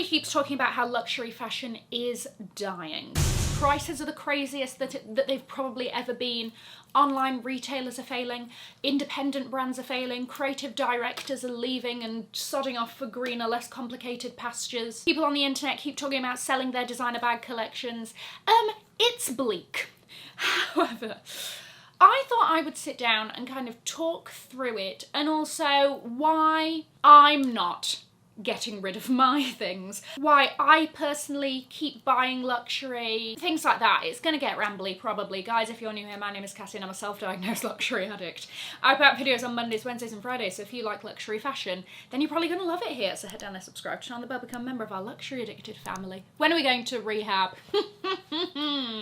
Everybody keeps talking about how luxury fashion is dying. Prices are the craziest that they've probably ever been. Online retailers are failing, independent brands are failing, creative directors are leaving and sodding off for greener, less complicated pastures. People on the internet keep talking about selling their designer bag collections. It's bleak. However, I thought I would sit down and kind of talk through it, and also why I'm not getting rid of my things, why I personally keep buying luxury, things like that. It's gonna get rambly probably. Guys, if you're new here, my name is Cassie and I'm a self-diagnosed luxury addict. I put out videos on Mondays, Wednesdays and Fridays, so if you like luxury fashion, then you're probably gonna love it here. So head down there, subscribe, turn on the bell, become a member of our luxury addicted family. When are we going to rehab?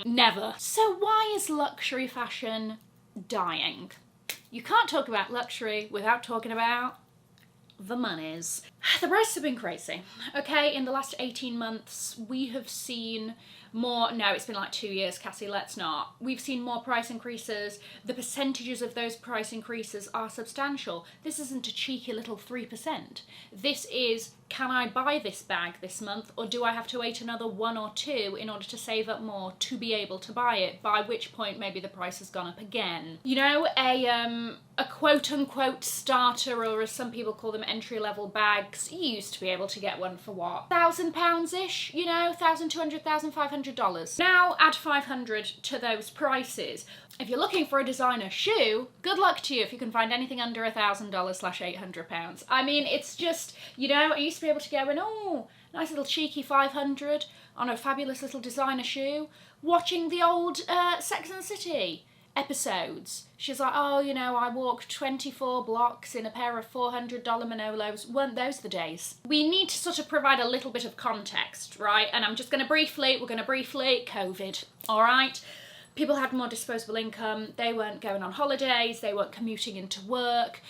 Never. So why is luxury fashion dying? You can't talk about luxury without talking about the monies. The prices have been crazy. Okay, in the last 18 months, we have seen more, no, it's been like 2 years, Cassie, let's not. We've seen more price increases. The percentages of those price increases are substantial. This isn't a cheeky little 3%. This is, can I buy this bag this month, or do I have to wait another 1 or 2 in order to save up more to be able to buy it, by which point maybe the price has gone up again. You know, a quote-unquote starter, or as some people call them, entry-level bags, you used to be able to get one for what, £1,000-ish, you know, $1,200, $1,500. Now add 500 to those prices. If you're looking for a designer shoe, good luck to you if you can find anything under $1,000/800. I mean, it's just, you know, I used to be able to go and, oh, nice little cheeky 500 on a fabulous little designer shoe, watching the old Sex and the City episodes. She's like, oh, you know, I walked 24 blocks in a pair of $400 Manolos. Weren't those the days? We need to sort of provide a little bit of context, right? And I'm just going to briefly, COVID, all right? People had more disposable income, they weren't going on holidays, they weren't commuting into work,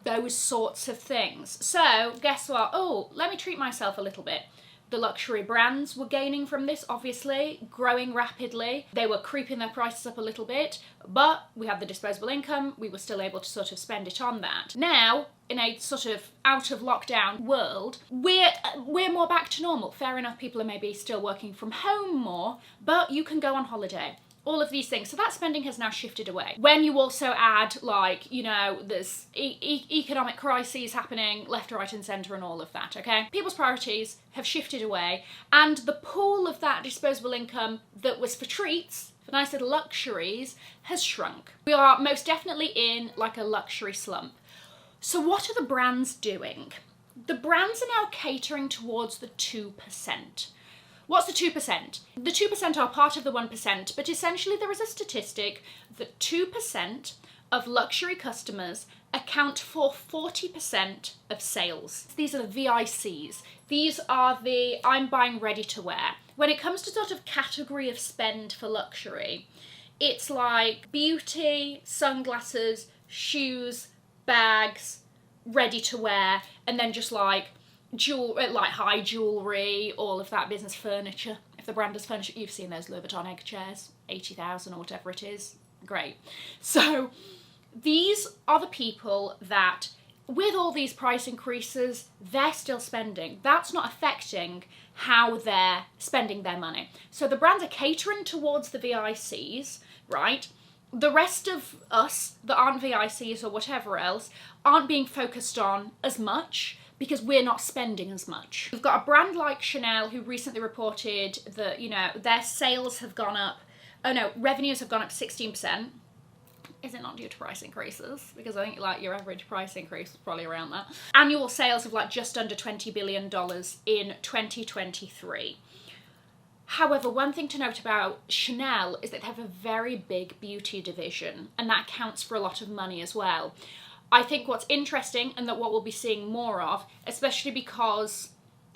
those sorts of things. So, guess what? Oh, let me treat myself a little bit. The luxury brands were gaining from this, obviously, growing rapidly. They were creeping their prices up a little bit, but we had the disposable income, we were still able to sort of spend it on that. Now, in a sort of out of lockdown world, we're more back to normal. Fair enough, people are maybe still working from home more, but you can go on holiday. All of these things. So that spending has now shifted away. When you also add, like, you know, there's economic crises happening left, right and centre and all of that, okay? People's priorities have shifted away, and the pool of that disposable income that was for treats, for nice little luxuries, has shrunk. We are most definitely in like a luxury slump. So what are the brands doing? The brands are now catering towards the 2%. What's the 2%? The 2% are part of the 1%, but essentially there is a statistic that 2% of luxury customers account for 40% of sales. These are the VICs. These are the I'm buying ready to wear. When it comes to sort of category of spend for luxury, it's like beauty, sunglasses, shoes, bags, ready to wear, and then just like like high jewellery, all of that business, furniture. If the brand does furniture, you've seen those Louis Vuitton egg chairs, 80,000 or whatever it is. Great. So these are the people that, with all these price increases, they're still spending. That's not affecting how they're spending their money. So the brands are catering towards the VICs, right? The rest of us that aren't VICs or whatever else aren't being focused on as much, because we're not spending as much. We've got a brand like Chanel who recently reported that, you know, their sales have gone up, revenues have gone up 16%. Is it not due to price increases? Because I think like your average price increase is probably around that. Annual sales of like just under $20 billion in 2023. However, one thing to note about Chanel is that they have a very big beauty division, and that counts for a lot of money as well. I think what's interesting, and that what we'll be seeing more of, especially because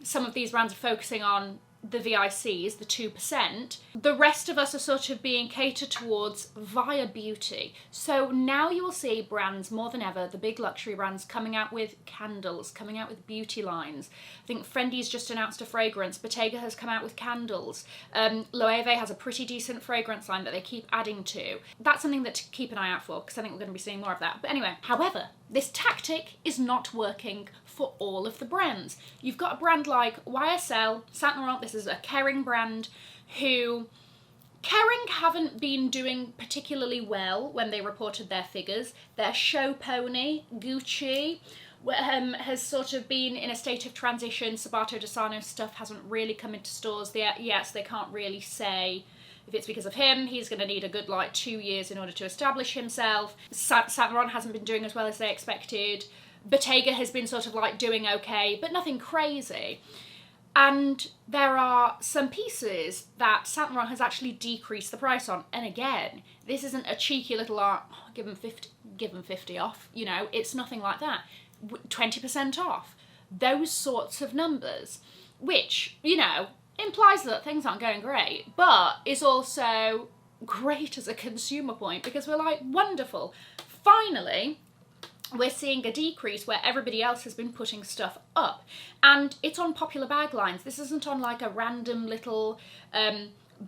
some of these brands are focusing on the VICs, the 2%, the rest of us are sort of being catered towards via beauty. So now you will see brands more than ever, the big luxury brands, coming out with candles, coming out with beauty lines. I think Fendi's just announced a fragrance, Bottega has come out with candles, Loewe has a pretty decent fragrance line that they keep adding to. That's something that to keep an eye out for, because I think we're going to be seeing more of that. But anyway, however, this tactic is not working for all of the brands. You've got a brand like YSL, Saint Laurent, this is a Kering brand, who Kering haven't been doing particularly well when they reported their figures. Their show pony, Gucci, has sort of been in a state of transition. Sabato De Sarno's stuff hasn't really come into stores. Yes, they can't really say if it's because of him. He's going to need a good 2 years in order to establish himself. Saint Laurent hasn't been doing as well as they expected. Bottega has been sort of doing okay, but nothing crazy. And there are some pieces that Saint Laurent has actually decreased the price on. And again, this isn't a cheeky little give them 50 off, you know, it's nothing like that. 20% off. Those sorts of numbers, which, you know, implies that things aren't going great, but is also great as a consumer point, because we're like, wonderful. Finally, we're seeing a decrease where everybody else has been putting stuff up. And it's on popular bag lines. This isn't on a random little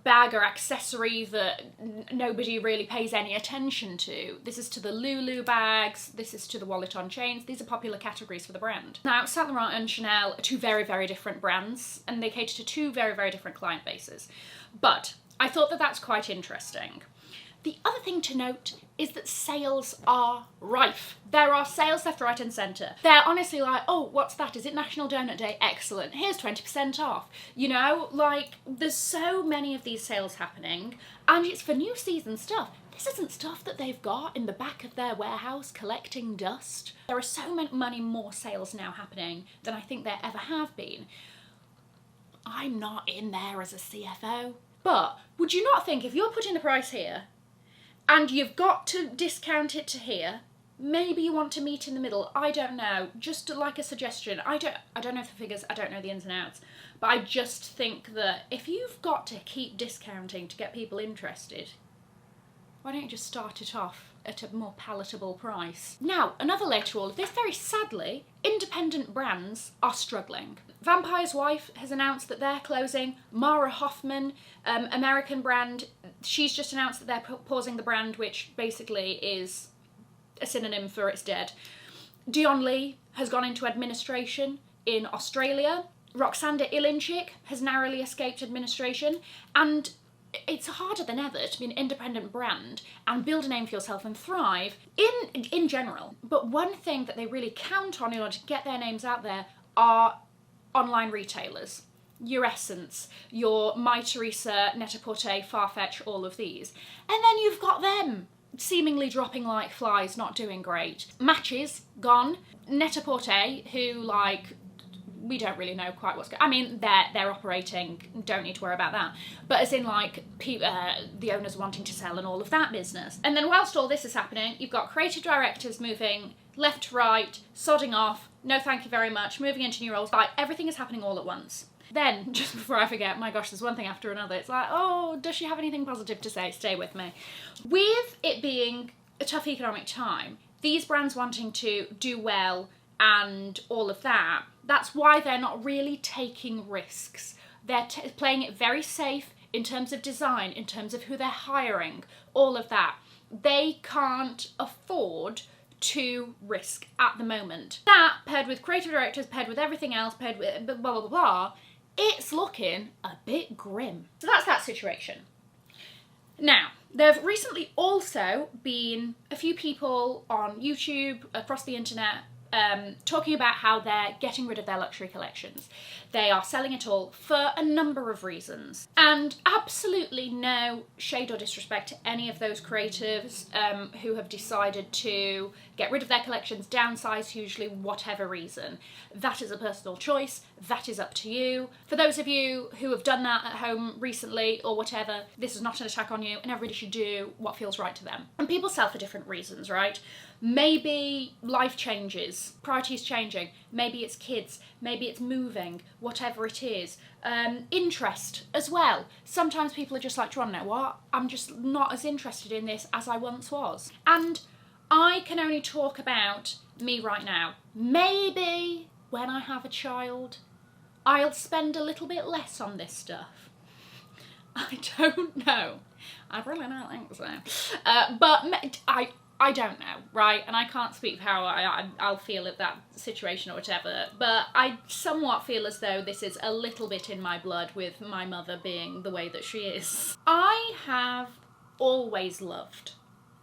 bag or accessory that nobody really pays any attention to. This is to the Lulu bags, this is to the wallet on chains. These are popular categories for the brand. Now, Saint Laurent and Chanel are two very, very different brands, and they cater to two very, very different client bases. But I thought that that's quite interesting. The other thing to note is that sales are rife. There are sales left, right and centre. They're honestly oh, what's that? Is it National Donut Day? Excellent. Here's 20% off. You know, there's so many of these sales happening, and it's for new season stuff. This isn't stuff that they've got in the back of their warehouse collecting dust. There are so many more sales now happening than I think there ever have been. I'm not in there as a CFO, but would you not think if you're putting the price here, and you've got to discount it to here, maybe you want to meet in the middle? I don't know. Just like a suggestion. I don't know the figures, I don't know the ins and outs, but I just think that if you've got to keep discounting to get people interested, why don't you just start it off at a more palatable price? Now, another layer to all of this, very sadly, independent brands are struggling. Vampire's Wife has announced that they're closing. Mara Hoffman, American brand, she's just announced that they're pausing the brand, which basically is a synonym for it's dead. Dion Lee has gone into administration in Australia. Roxanda Ilinchik has narrowly escaped administration, and it's harder than ever to be an independent brand and build a name for yourself and thrive in general. But one thing that they really count on in order to get their names out there are online retailers. Your Essence, your My Teresa, Net-a-Porter, Farfetch, all of these. And then you've got them seemingly dropping like flies, not doing great. Matches, gone. Net-a-Porter, who we don't really know quite what's going on. I mean, they're operating, don't need to worry about that. But as in the owners wanting to sell and all of that business. And then whilst all this is happening, you've got creative directors moving left to right, sodding off, no thank you very much, moving into new roles. Everything is happening all at once. Then, just before I forget, my gosh, there's one thing after another. It's oh, does she have anything positive to say? Stay with me. With it being a tough economic time, these brands wanting to do well and all of that, that's why they're not really taking risks. They're playing it very safe in terms of design, in terms of who they're hiring, all of that. They can't afford to risk at the moment. That, paired with creative directors, paired with everything else, paired with blah, blah, blah, blah, it's looking a bit grim. So that's that situation. Now, there have recently also been a few people on YouTube, across the internet, talking about how they're getting rid of their luxury collections. They are selling it all for a number of reasons. And absolutely no shade or disrespect to any of those creatives who have decided to get rid of their collections, downsize hugely, whatever reason. That is a personal choice. That is up to you. For those of you who have done that at home recently or whatever, this is not an attack on you, and everybody should do what feels right to them. And people sell for different reasons, right? Maybe life changes, priorities changing, maybe it's kids, maybe it's moving, whatever it is. Interest as well. Sometimes people are just like, do you want to know what? I'm just not as interested in this as I once was. And I can only talk about me right now. Maybe when I have a child, I'll spend a little bit less on this stuff. I don't know. I really don't think so. But I don't know, right? And I can't speak for how I'll feel at that situation or whatever, but I somewhat feel as though this is a little bit in my blood with my mother being the way that she is. I have always loved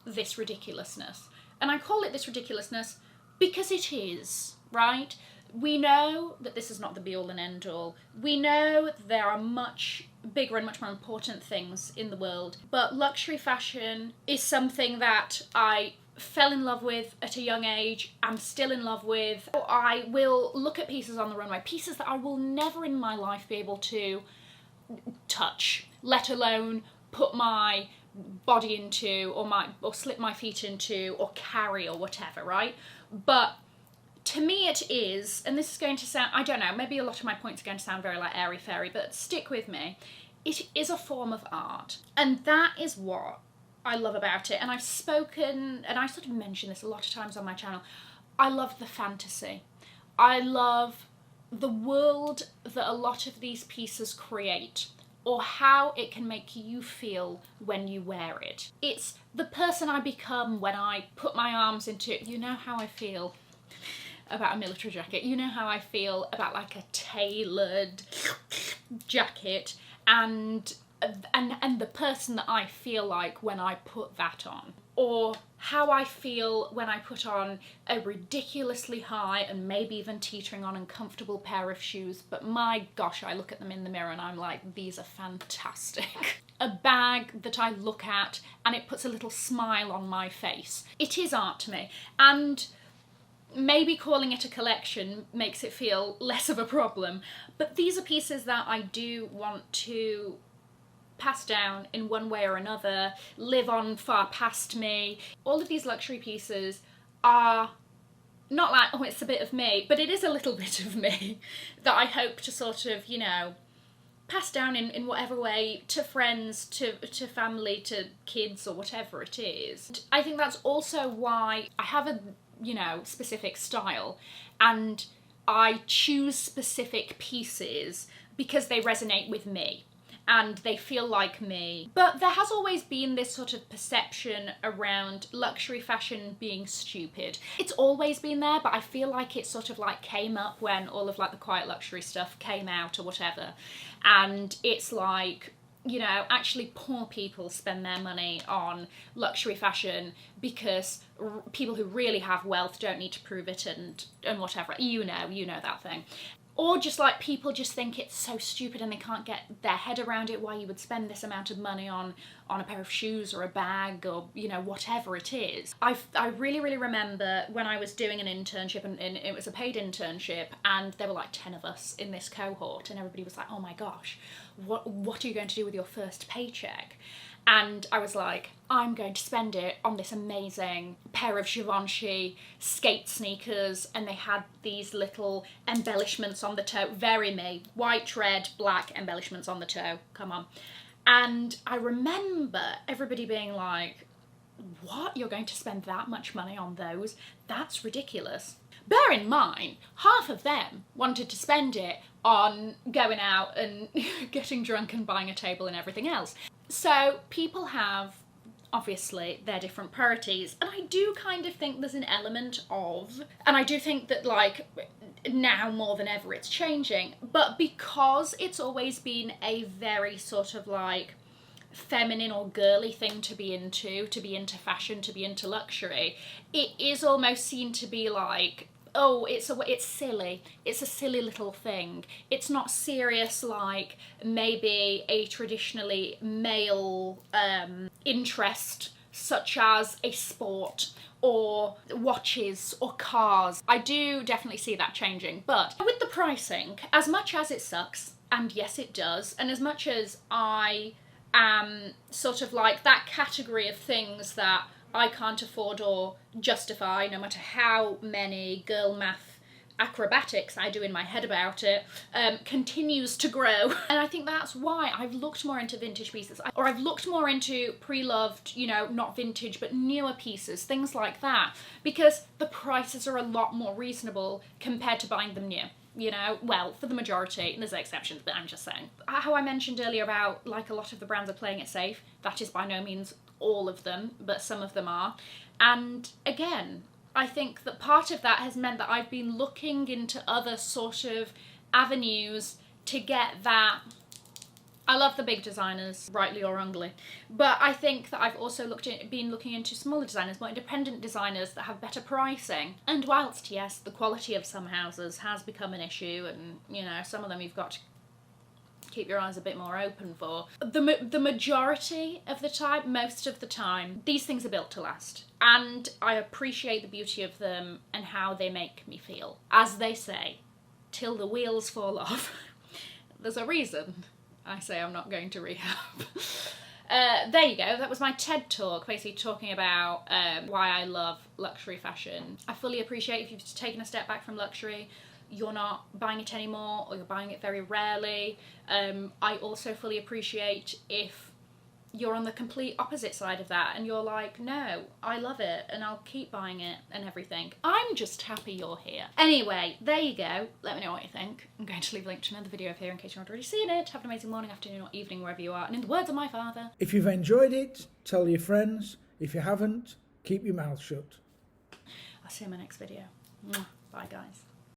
this ridiculousness. And I call it this ridiculousness because it is, right? We know that this is not the be-all and end-all. We know that there are much bigger and much more important things in the world. But luxury fashion is something that I fell in love with at a young age, I'm still in love with. I will look at pieces on the runway, pieces that I will never in my life be able to touch, let alone put my body into, or slip my feet into, or carry, or whatever, right? But to me it is, and this is going to sound, I don't know, maybe a lot of my points are going to sound very like airy-fairy, but stick with me. It is a form of art. And that is what I love about it. And I've spoken, and I sort of mention this a lot of times on my channel, I love the fantasy. I love the world that a lot of these pieces create, or how it can make you feel when you wear it. It's the person I become when I put my arms into it. You know how I feel about a military jacket. You know how I feel about like a tailored jacket, and the person that I feel like when I put that on. Or how I feel when I put on a ridiculously high and maybe even teetering on uncomfortable pair of shoes, but my gosh, I look at them in the mirror and I'm like, these are fantastic. A bag that I look at and it puts a little smile on my face. It is art to me. And maybe calling it a collection makes it feel less of a problem, but these are pieces that I do want to pass down in one way or another, live on far past me. All of these luxury pieces are not like, oh, it's a bit of me, but it is a little bit of me that I hope to sort of, you know, pass down in whatever way to friends, to family, to kids, or whatever it is. I think that's also why I have a, you know, specific style, and I choose specific pieces because they resonate with me and they feel like me. But there has always been this sort of perception around luxury fashion being stupid. It's always been there, but I feel like it sort of like came up when all of like the quiet luxury stuff came out or whatever, and it's like, you know, actually poor people spend their money on luxury fashion because people who really have wealth don't need to prove it, and whatever, you know that thing. Or just like people just think it's so stupid and they can't get their head around it, why you would spend this amount of money on a pair of shoes or a bag or, you know, whatever it is. I really remember when I was doing an internship, and it was a paid internship, and there were like 10 of us in this cohort, and everybody was like, oh my gosh, what are you going to do with your first paycheck? And I was like, I'm going to spend it on this amazing pair of Givenchy skate sneakers, and they had these little embellishments on the toe, very me, white, red, black embellishments on the toe, come on. And I remember everybody being like, what, you're going to spend that much money on those? That's ridiculous. Bear in mind, half of them wanted to spend it on going out and getting drunk and buying a table and everything else. So people have, obviously, their different priorities, and I do kind of think there's an element of, and I do think that like now more than ever it's changing, but because it's always been a very sort of like feminine or girly thing to be into fashion, to be into luxury, it is almost seen to be like, oh, it's silly. It's a silly little thing. It's not serious like maybe a traditionally male interest, such as a sport or watches or cars. I do definitely see that changing, but with the pricing, as much as it sucks, and yes it does, and as much as I am sort of like that category of things that I can't afford or justify, no matter how many girl math acrobatics I do in my head about it, continues to grow. And I think that's why I've looked more into vintage pieces, or I've looked more into pre-loved, you know, not vintage, but newer pieces, things like that, because the prices are a lot more reasonable compared to buying them new. You know, well, for the majority, and there's exceptions, but I'm just saying. How I mentioned earlier about, like, a lot of the brands are playing it safe, that is by no means all of them, but some of them are. And again, I think that part of that has meant that I've been looking into other sort of avenues to get that. I love the big designers, rightly or wrongly, but I think that I've also been looking into smaller designers, more independent designers that have better pricing. And whilst, yes, the quality of some houses has become an issue, and, you know, some of them you've got to keep your eyes a bit more open for, the majority of the time, most of the time, these things are built to last. And I appreciate the beauty of them and how they make me feel. As they say, till the wheels fall off. There's a reason I say I'm not going to rehab. There you go, that was my TED talk, basically talking about why I love luxury fashion. I fully appreciate if you've taken a step back from luxury, you're not buying it anymore, or you're buying it very rarely. I also fully appreciate if you're on the complete opposite side of that and you're like, no, I love it and I'll keep buying it and everything. I'm just happy you're here. Anyway, there you go. Let me know what you think. I'm going to leave a link to another video here in case you're not already seen it. Have an amazing morning, afternoon or evening wherever you are. And in the words of my father, if you've enjoyed it, tell your friends. If you haven't, keep your mouth shut. I'll see you in my next video. Mwah. Bye guys.